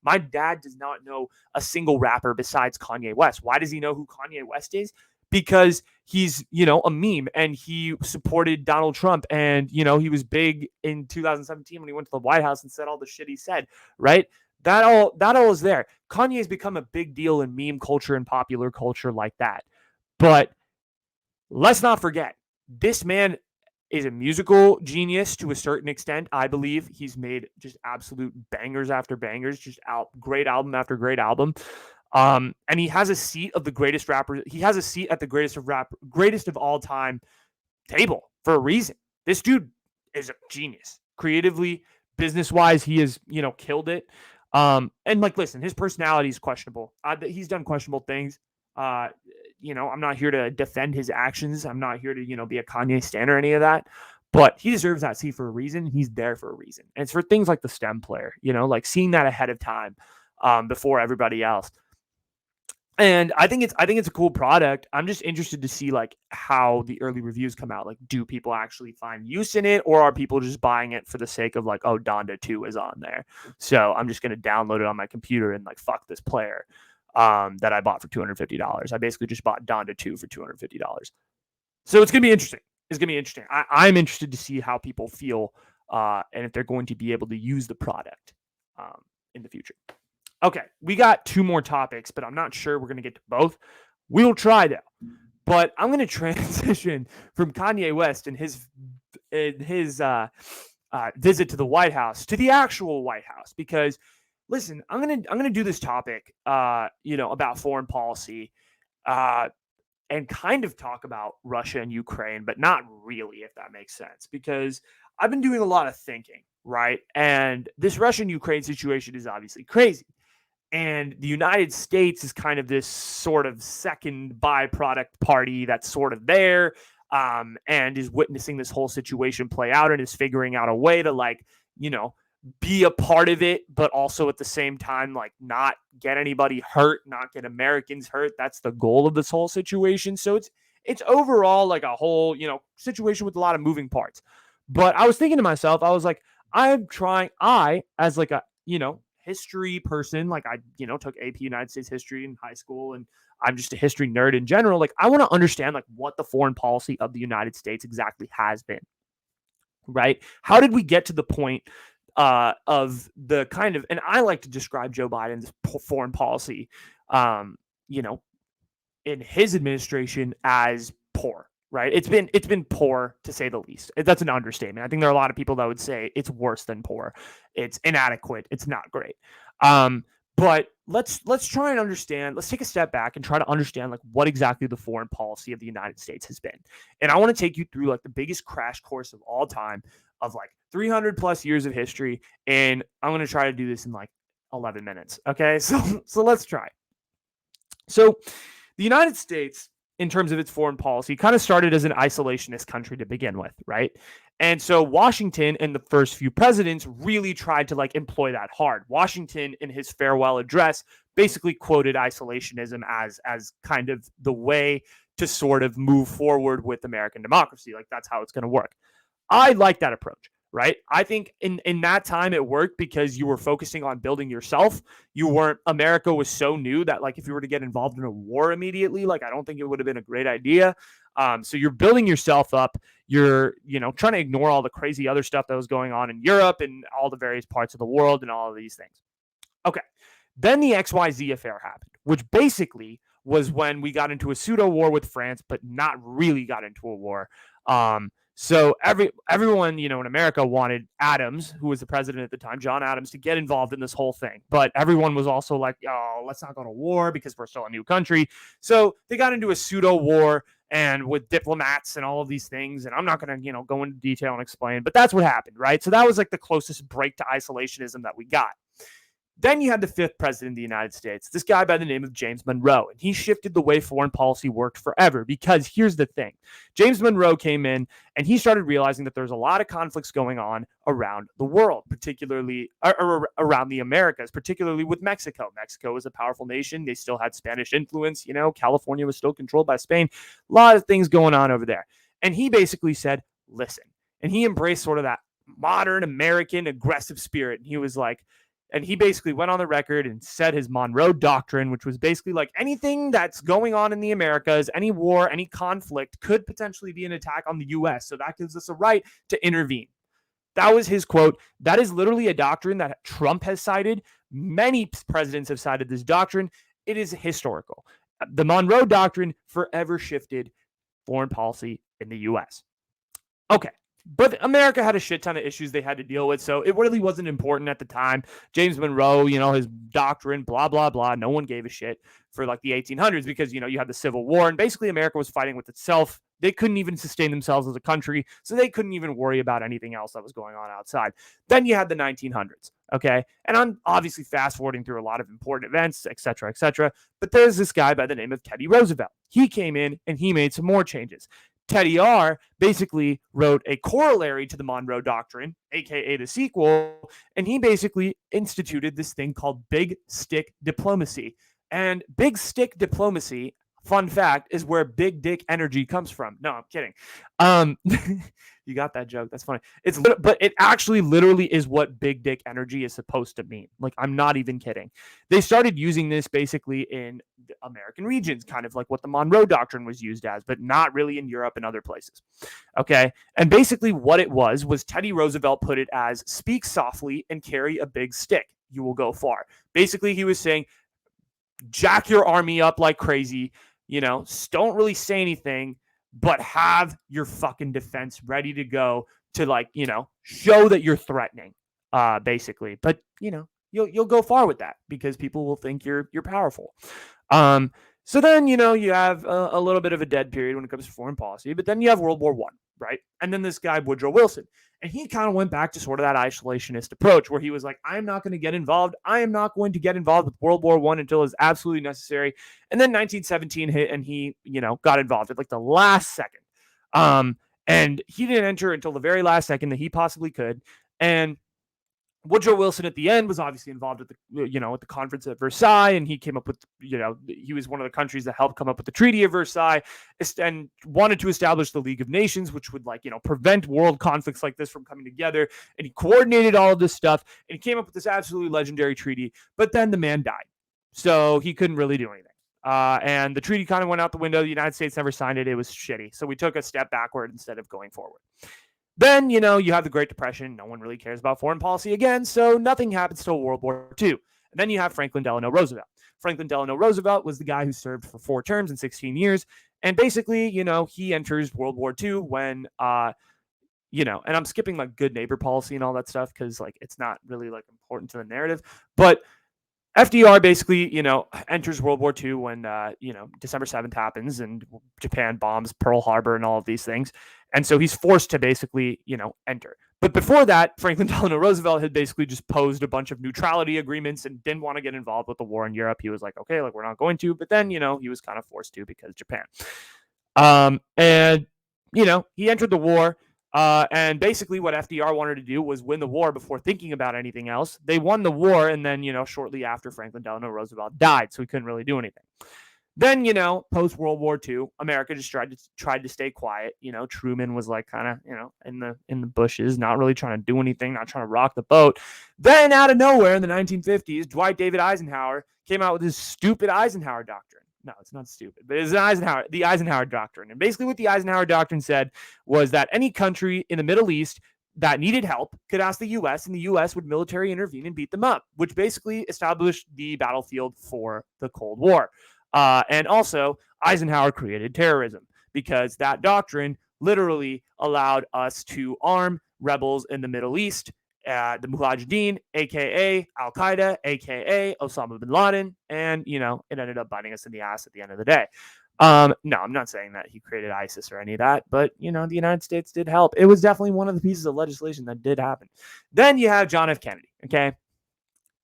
My dad does not know a single rapper besides Kanye West. Why does he know who Kanye West is? Because he's, a meme and he supported Donald Trump and, he was big in 2017 when he went to the White House and said all the shit he said, right? That all is there. Kanye has become a big deal in meme culture and popular culture like that. But let's not forget, this man is a musical genius to a certain extent. I believe he's made just absolute bangers after bangers, just great album after great album. And he has a seat of the greatest rappers. He has a seat at the greatest of all time table for a reason. This dude is a genius. Creatively, business wise, he has, killed it. And like, listen, his personality is questionable. He's done questionable things. I'm not here to defend his actions. I'm not here to, be a Kanye stan or any of that. But he deserves that seat for a reason. He's there for a reason. And it's for things like the STEM player, like seeing that ahead of time before everybody else. And I think it's a cool product. I'm just interested to see like how the early reviews come out. Like, do people actually find use in it, or are people just buying it for the sake of like, oh, Donda 2 is on there, so I'm just gonna download it on my computer and like fuck this player that I bought for $250. I basically just bought Donda 2 for $250. So it's gonna be interesting. I'm interested to see how people feel and if they're going to be able to use the product in the future. Okay, we got 2 more topics, but I'm not sure we're going to get to both. We'll try, though. But I'm going to transition from Kanye West and his visit to the White House to the actual White House, because, listen, I'm gonna do this topic, about foreign policy, and kind of talk about Russia and Ukraine, but not really, if that makes sense, because I've been doing a lot of thinking, right? And this Russia-Ukraine situation is obviously crazy. And the United States is kind of this sort of second byproduct party that's sort of there and is witnessing this whole situation play out and is figuring out a way to like, be a part of it, but also at the same time, like not get anybody hurt, not get Americans hurt. That's the goal of this whole situation. So it's overall like a whole, situation with a lot of moving parts. But I was thinking to myself, I was like, as like a, history person, like I, took AP United States history in high school, and I'm just a history nerd in general. Like I want to understand like what the foreign policy of the United States exactly has been, right? How did we get to the point of the kind of, and I like to describe Joe Biden's foreign policy, in his administration as poor, right? It's been poor to say the least. That's an understatement. I think there are a lot of people that would say it's worse than poor. It's inadequate. It's not great. But let's try and understand. Let's take a step back and try to understand like what exactly the foreign policy of the United States has been. And I want to take you through like the biggest crash course of all time of like 300 plus years of history. And I'm going to try to do this in like 11 minutes. Okay, so let's try. So the United States, in terms of its foreign policy, kind of started as an isolationist country to begin with, right? And so Washington and the first few presidents really tried to like employ that hard. Washington, in his farewell address, basically quoted isolationism as kind of the way to sort of move forward with American democracy. Like that's how it's going to work. I like that approach. right? I think in that time it worked because you were focusing on building yourself. America was so new that like if you were to get involved in a war immediately, like I don't think it would have been a great idea. So you're building yourself up. You're, trying to ignore all the crazy other stuff that was going on in Europe and all the various parts of the world and all of these things. Okay. Then the XYZ affair happened, which basically was when we got into a pseudo war with France, but not really got into a war. So everyone, in America wanted Adams, who was the president at the time, John Adams, to get involved in this whole thing. But everyone was also like, oh, let's not go to war because we're still a new country. So they got into a pseudo war and with diplomats and all of these things. And I'm not going to, go into detail and explain, but that's what happened, right? So that was like the closest break to isolationism that we got. Then you had the fifth president of the United States, this guy by the name of James Monroe, and he shifted the way foreign policy worked forever because here's the thing. James Monroe came in and he started realizing that there's a lot of conflicts going on around the world, particularly around the Americas, particularly with Mexico. Mexico was a powerful nation. They still had Spanish influence. California was still controlled by Spain. A lot of things going on over there. And he basically said, listen, and he embraced sort of that modern American aggressive spirit. And he was like, and he basically went on the record and said his Monroe Doctrine, which was basically like anything that's going on in the Americas, any war, any conflict could potentially be an attack on the U.S. So that gives us a right to intervene. That was his quote. That is literally a doctrine that Trump has cited. Many presidents have cited this doctrine. It is historical. The Monroe Doctrine forever shifted foreign policy in the U.S. Okay. But America had a shit ton of issues they had to deal with, so it really wasn't important at the time. James Monroe, his doctrine, blah, blah, blah. No one gave a shit for like the 1800s because, you had the Civil War, and basically America was fighting with itself. They couldn't even sustain themselves as a country, so they couldn't even worry about anything else that was going on outside. Then you had the 1900s, okay? And I'm obviously fast-forwarding through a lot of important events, et cetera, but there's this guy by the name of Teddy Roosevelt. He came in, and he made some more changes. Teddy R basically wrote a corollary to the Monroe Doctrine, aka the sequel, and he basically instituted this thing called big stick diplomacy. And big stick diplomacy, fun fact, is where big dick energy comes from. No, I'm kidding. You got that joke. That's funny. But it actually literally is what big dick energy is supposed to mean. Like, I'm not even kidding. They started using this basically in the American regions, kind of like what the Monroe Doctrine was used as, but not really in Europe and other places. Okay. And basically what it was Teddy Roosevelt put it as speak softly and carry a big stick. You will go far. Basically, he was saying, jack your army up like crazy, don't really say anything, but have your fucking defense ready to go to show that you're threatening, basically. But, you'll go far with that because people will think you're powerful. So then, you have a little bit of a dead period when it comes to foreign policy, but then you have World War I, right? And then this guy, Woodrow Wilson, and he kind of went back to sort of that isolationist approach where he was like, I'm not going to get involved. I am not going to get involved with World War I until it's absolutely necessary. And then 1917 hit and he, got involved at like the last second. And he didn't enter until the very last second that he possibly could. And Woodrow Wilson at the end was obviously involved at the conference at Versailles, and he came up with, he was one of the countries that helped come up with the Treaty of Versailles and wanted to establish the League of Nations, which would prevent world conflicts like this from coming together. And he coordinated all of this stuff and he came up with this absolutely legendary treaty. But then the man died, so he couldn't really do anything. And the treaty kind of went out the window. The United States never signed it. It was shitty. So we took a step backward instead of going forward. Then, you have the Great Depression. No one really cares about foreign policy again, so nothing happens till World War II. And then you have Franklin Delano Roosevelt. Franklin Delano Roosevelt was the guy who served for 4 terms in 16 years. And basically, he enters World War II when, and I'm skipping like good neighbor policy and all that stuff because it's not really important to the narrative. But FDR basically, enters World War II when, December 7th happens and Japan bombs Pearl Harbor and all of these things. And so he's forced to basically, enter. But before that, Franklin Delano Roosevelt had basically just posed a bunch of neutrality agreements and didn't want to get involved with the war in Europe. He was like, okay, we're not going to. But then, he was kind of forced to because Japan. And, he entered the war. And basically what FDR wanted to do was win the war before thinking about anything else. They won the war. And then, shortly after, Franklin Delano Roosevelt died. So he couldn't really do anything. Then, post World War II, America just tried to stay quiet. Truman was like kind of, in the bushes, not really trying to do anything, not trying to rock the boat. Then out of nowhere in the 1950s, Dwight David Eisenhower came out with his stupid Eisenhower Doctrine. No, it's not stupid, but it's the Eisenhower Doctrine. And basically what the Eisenhower Doctrine said was that any country in the Middle East that needed help could ask the U.S., and the U.S. would military intervene and beat them up, which basically established the battlefield for the Cold War. And also, Eisenhower created terrorism because that doctrine literally allowed us to arm rebels in the Middle East, the Mujahideen, aka Al Qaeda, aka Osama bin Laden, and it ended up biting us in the ass at the end of the day. No, I'm not saying that he created ISIS or any of that, but the United States did help. It was definitely one of the pieces of legislation that did happen. Then you have John F. Kennedy. Okay.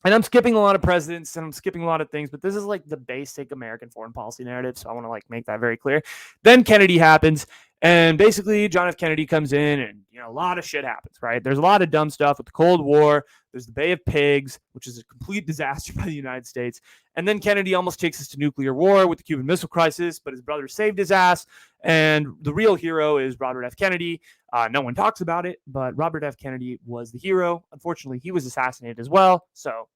And I'm skipping a lot of presidents and I'm skipping a lot of things, but this is like the basic American foreign policy narrative. So I want to make that very clear. Then Kennedy happens. And basically John F. Kennedy comes in and, a lot of shit happens, right? There's a lot of dumb stuff with the Cold War. There's the Bay of Pigs, which is a complete disaster by the United States. And then Kennedy almost takes us to nuclear war with the Cuban Missile Crisis, but his brother saved his ass. And the real hero is Robert F. Kennedy. No one talks about it, but Robert F. Kennedy was the hero. Unfortunately, he was assassinated as well. So,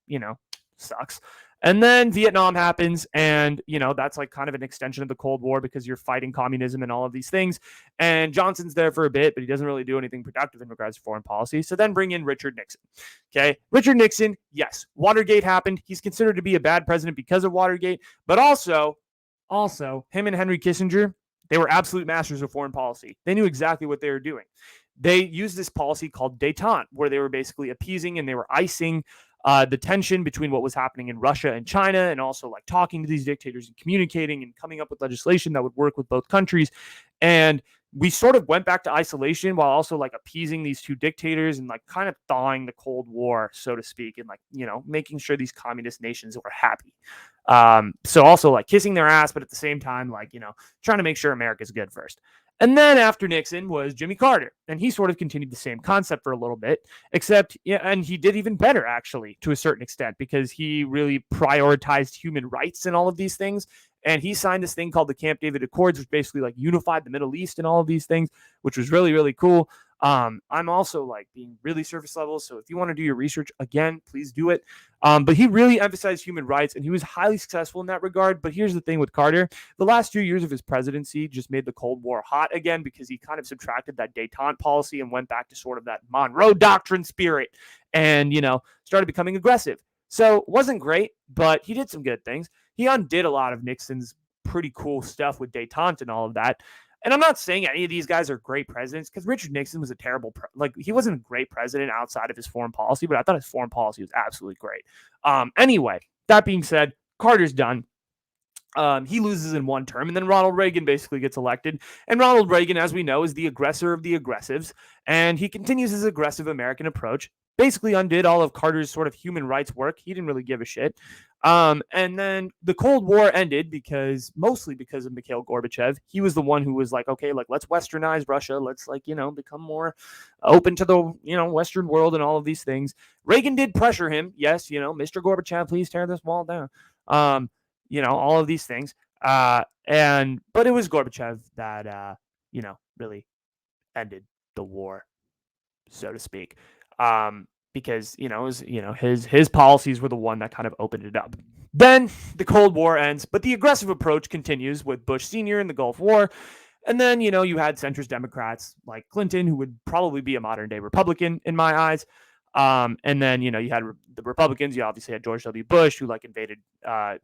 sucks. And then Vietnam happens, and, that's like kind of an extension of the Cold War because you're fighting communism and all of these things. And Johnson's there for a bit, but he doesn't really do anything productive in regards to foreign policy. So then bring in Richard Nixon. Okay. Richard Nixon, yes, Watergate happened. He's considered to be a bad president because of Watergate, but also him and Henry Kissinger, they were absolute masters of foreign policy. They knew exactly what they were doing. They used this policy called détente, where they were basically appeasing and they were icing the tension between what was happening in Russia and China, and also like talking to these dictators and communicating and coming up with legislation that would work with both countries. And we sort of went back to isolation while also like appeasing these two dictators and like kind of thawing the Cold War, so to speak, and like, making sure these communist nations were happy. So also like kissing their ass, but at the same time, like, trying to make sure America's good first. And then after Nixon was Jimmy Carter, and he sort of continued the same concept for a little bit, except, and he did even better, actually, to a certain extent, because he really prioritized human rights and all of these things. And he signed this thing called the Camp David Accords, which basically like unified the Middle East and all of these things, which was really, really cool. I'm also like being really surface level. So if you want to do your research again, please do it. But he really emphasized human rights and he was highly successful in that regard. But here's the thing with Carter, the last 2 years of his presidency just made the Cold War hot again because he kind of subtracted that détente policy and went back to sort of that Monroe Doctrine spirit and, started becoming aggressive. So it wasn't great, but he did some good things. He undid a lot of Nixon's pretty cool stuff with détente and all of that. And I'm not saying any of these guys are great presidents because Richard Nixon was a terrible, he wasn't a great president outside of his foreign policy, but I thought his foreign policy was absolutely great. Anyway, that being said, Carter's done. He loses in one term, and then Ronald Reagan basically gets elected. And Ronald Reagan, as we know, is the aggressor of the aggressives, and he continues his aggressive American approach. Basically undid all of Carter's sort of human rights work. He didn't really give a shit. And then the Cold War ended mostly because of Mikhail Gorbachev. He was the one who was like, okay, like let's westernize Russia. Let's become more open to the, Western world and all of these things. Reagan did pressure him. Yes, Mr. Gorbachev, please tear this wall down. All of these things. But it was Gorbachev that, really ended the war, so to speak. Because, it was, his policies were the one that kind of opened it up. Then the Cold War ends, but the aggressive approach continues with Bush Sr. in the Gulf War. And then, you had centrist Democrats like Clinton, who would probably be a modern day Republican in my eyes. And then, you had the Republicans. You obviously had George W. Bush, who invaded,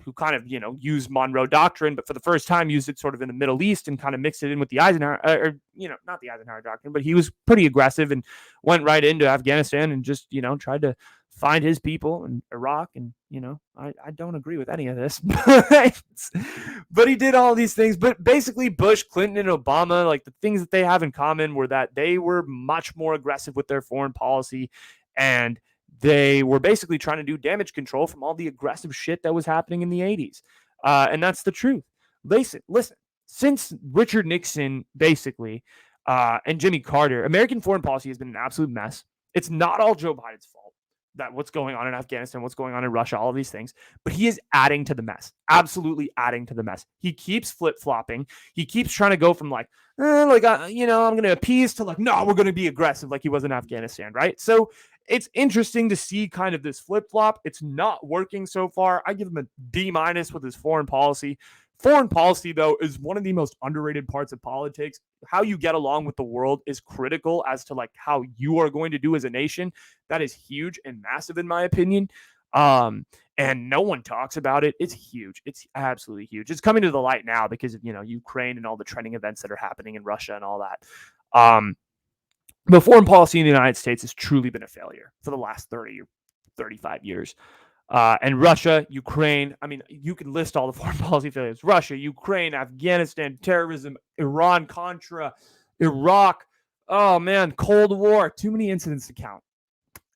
who kind of, used Monroe Doctrine, but for the first time used it sort of in the Middle East and kind of mixed it in with the Eisenhower, not the Eisenhower Doctrine, but he was pretty aggressive and went right into Afghanistan and just, tried to find his people in Iraq. And, I don't agree with any of this, but he did all these things. But basically Bush, Clinton, and Obama, like the things that they have in common were that they were much more aggressive with their foreign policy. And they were basically trying to do damage control from all the aggressive shit that was happening in the 80s. And that's the truth. Listen, since Richard Nixon, basically, and Jimmy Carter, American foreign policy has been an absolute mess. It's not all Joe Biden's fault. that what's going on in Afghanistan, what's going on in Russia, all of these things. But he is adding to the mess, absolutely adding to the mess. He keeps flip-flopping. He keeps trying to go from like, I'm going to appease to like, no, we're going to be aggressive like he was in Afghanistan, right? So it's interesting to see kind of this flip-flop. It's not working so far. I give him a D- with his foreign policy. Foreign policy, though, is one of the most underrated parts of politics. How you get along with the world is critical as to like how you are going to do as a nation. That is huge and massive, in my opinion. And no one talks about it. It's huge. It's absolutely huge. It's coming to the light now because of, Ukraine and all the trending events that are happening in Russia and all that. But foreign policy in the United States has truly been a failure for the last 30 or 35 years. And Russia, Ukraine, I mean, you can list all the foreign policy failures. Russia, Ukraine, Afghanistan, terrorism, Iran, Contra, Iraq. Oh, man, Cold War. Too many incidents to count.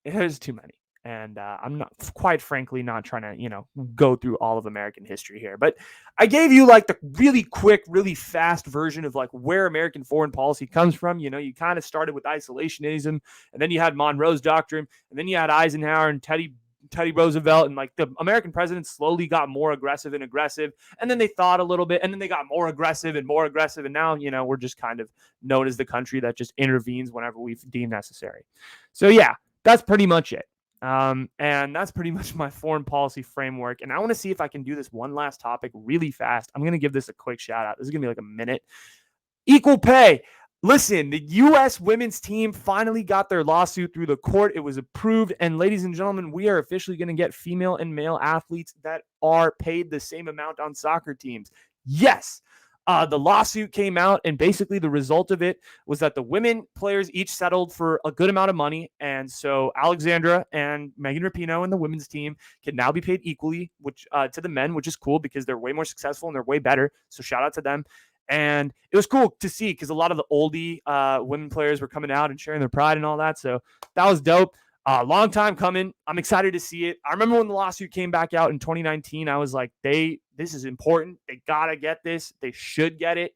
There's too many. And I'm not, quite frankly, not trying to, go through all of American history here. But I gave you like the really quick, really fast version of like where American foreign policy comes from. You kind of started with isolationism, and then you had Monroe's Doctrine, and then you had Eisenhower and Teddy Roosevelt, and like the American presidents slowly got more aggressive, and then they thought a little bit, and then they got more aggressive, and now, we're just kind of known as the country that just intervenes whenever we deem necessary. So yeah, that's pretty much it. And that's pretty much my foreign policy framework. And I want to see if I can do this one last topic really fast. I'm going to give this a quick shout out. This is going to be like a minute. Equal pay. Listen, the U.S. women's team finally got their lawsuit through the court. It was approved. And ladies and gentlemen, we are officially going to get female and male athletes that are paid the same amount on soccer teams. Yes. The lawsuit came out, and basically the result of it was that the women players each settled for a good amount of money. And so Alexandra and Megan Rapinoe and the women's team can now be paid equally, which to the men, which is cool because they're way more successful and they're way better. So shout out to them. And it was cool to see because a lot of the oldie women players were coming out and sharing their pride and all that. So that was dope. Long time coming. I'm excited to see it. I remember when the lawsuit came back out in 2019, I was like, this is important. They got to get this. They should get it.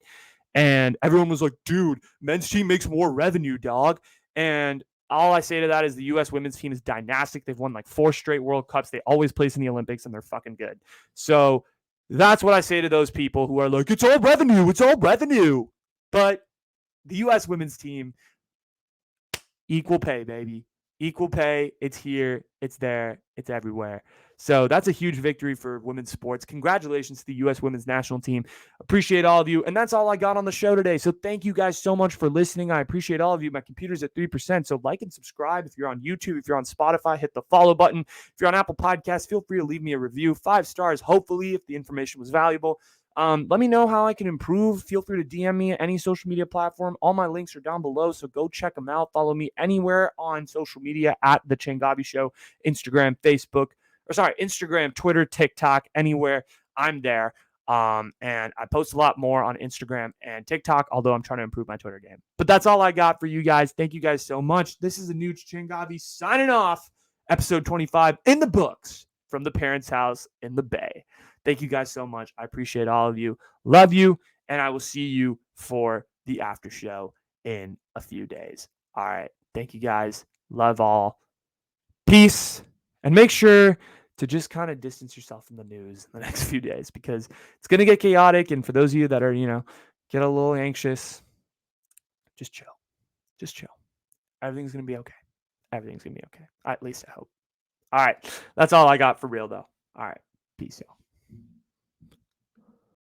And everyone was like, dude, men's team makes more revenue, dog. And all I say to that is the U.S. women's team is dynastic. They've won like 4 straight World Cups. They always place in the Olympics, and they're fucking good. So that's what I say to those people who are like, it's all revenue. It's all revenue. But the U.S. women's team, equal pay, baby. Equal pay. It's here. It's there. It's everywhere. So that's a huge victory for women's sports. Congratulations to the U.S. women's national team. Appreciate all of you. And that's all I got on the show today. So thank you guys so much for listening. I appreciate all of you. My computer's at 3%. So like and subscribe. If you're on YouTube, if you're on Spotify, hit the follow button. If you're on Apple Podcasts, feel free to leave me a review. 5 stars, hopefully, if the information was valuable. Let me know how I can improve. Feel free to DM me at any social media platform. All my links are down below, so go check them out. Follow me anywhere on social media at The Changavi Show, Instagram, Instagram, Twitter, TikTok, anywhere. I'm there. And I post a lot more on Instagram and TikTok, although I'm trying to improve my Twitter game. But that's all I got for you guys. Thank you guys so much. This is Anuj Changavi signing off. Episode 25 in the books from the parents' house in the Bay. Thank you guys so much. I appreciate all of you. Love you. And I will see you for the after show in a few days. All right. Thank you guys. Love all. Peace. And make sure to just kind of distance yourself from the news in the next few days because it's going to get chaotic. And for those of you that are, get a little anxious, just chill. Just chill. Everything's going to be okay. Everything's going to be okay. At least I hope. All right. That's all I got for real, though. All right. Peace, y'all.